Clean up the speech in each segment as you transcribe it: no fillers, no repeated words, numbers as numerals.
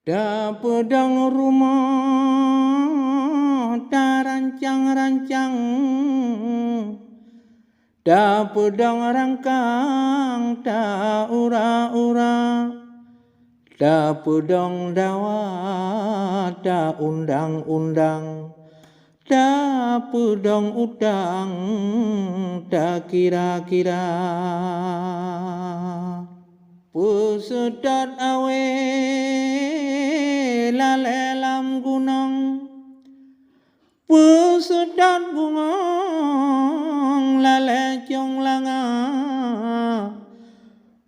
Da pedang rumah da rancang-rancang, da pedang rangkang da ura-ura, da pedang dawat da undang-undang, da pedang udang da kira-kira. Pusedot awe lalelam gunung, pusedot bungong lale cong langa,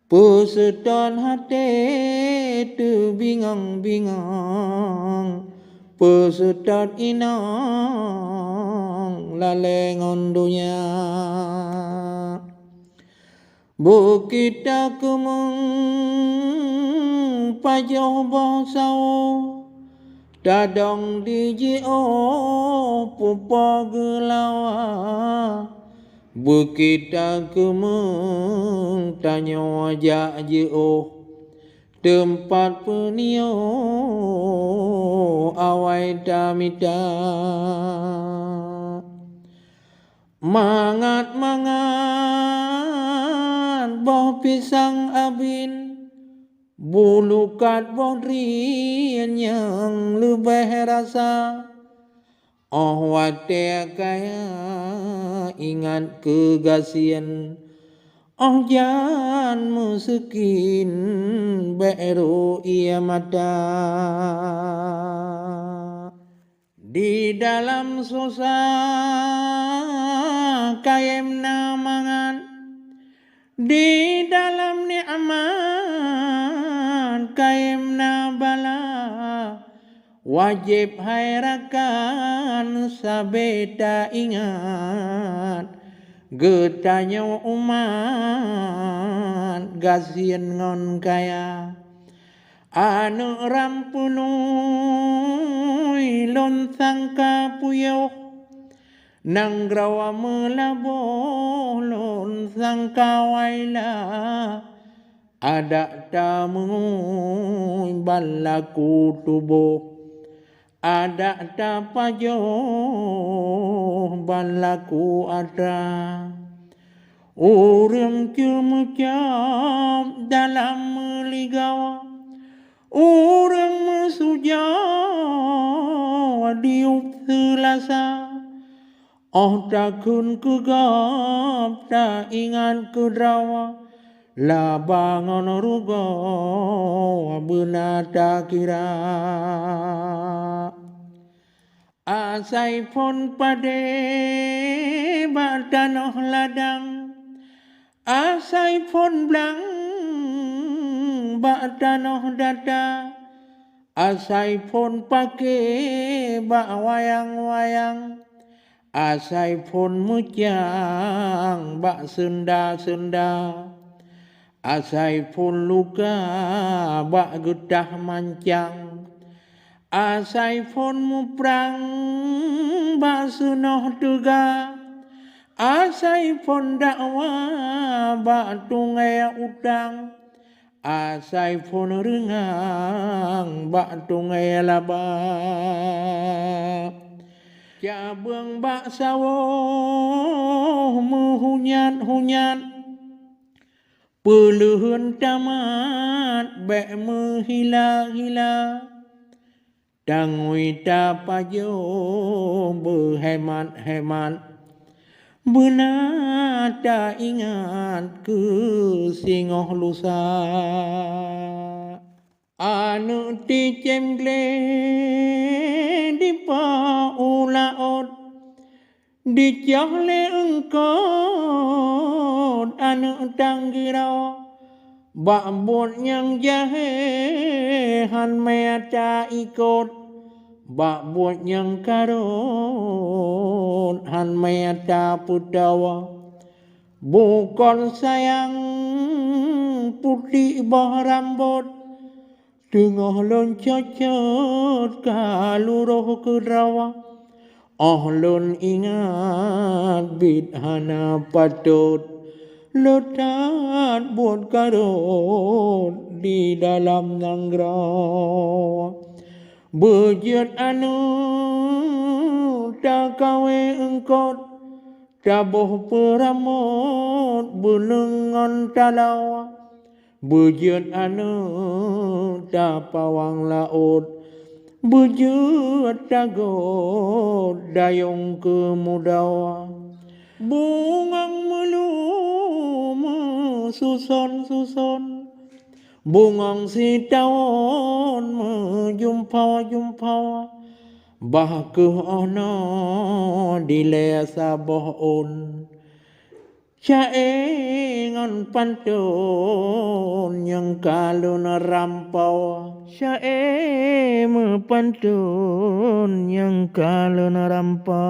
pusedot hati tu bingung-bingung, pusedot inong lale ngondunya. Bukit Kumung pajoh bosau, dadong di jio pupo gelawa. Bukit Kumung tanyo ajak jio, tempat penio awai damida. Mangat-mangat boh pisang abin, bulukat boh rien yang lebih rasa. Oh wate kaya ingat kegasian, oh jangan musukin beru ia mata. Di dalam susah kayem namangan, di dalam nikmat kayem nabala. Wajib hairakan sabeda ingat, getanya umat gasien ngon kaya. Anu rampunui lontang kapuyuh, nang grawa melabuh lontang kawaila. Ada tamu balaku tubuh, ada tapajoh balaku ada. Urang cemecap dalam meligawa, urang mesujau diup selasa. Oh takun kegap tak ingat kedrawa, labangan rugo benata kira. Asai pon pade batanoh ladang, asai pon blang batanoh data, asai pon pake bak wayang-wayang, asai pon mujang bak senda-senda, asai pun luka bak getah mancang, asai pun muprang bak sunoh tuga, asai pun dakwa bak tungai utang, asai pun rengang bak tungai laba. Cabang bak sawah mehunyat-hunyat, peluhun tamat bek menghila-hila. Tangui tapajo berhemat-hemat, benata ingat ke singoh lusa. Anu ti cemgle di paulaot, di jahle engkau anu tanggirau, bak yang jahe han meata ikut, bak yang karut han meata pudawa. Bukan sayang putih bah rambut, tengah loncot kaluruh kedrawa. Oh lon ingat bidhana patut, letat buat karut di dalam nanggra. Bejat anu tak kawe engkot, tabuh peramot benengan talawa. Bejat anu tak pawang laut, bejat tagot dayung kemudawa. Bungang melum suson-suson, bungang si tawon menjumpawa-jumpawa. Bah ke ono di lesa bohon, Syaengan pantun yang kalun rampau. Syae pantun yang kalun rampau.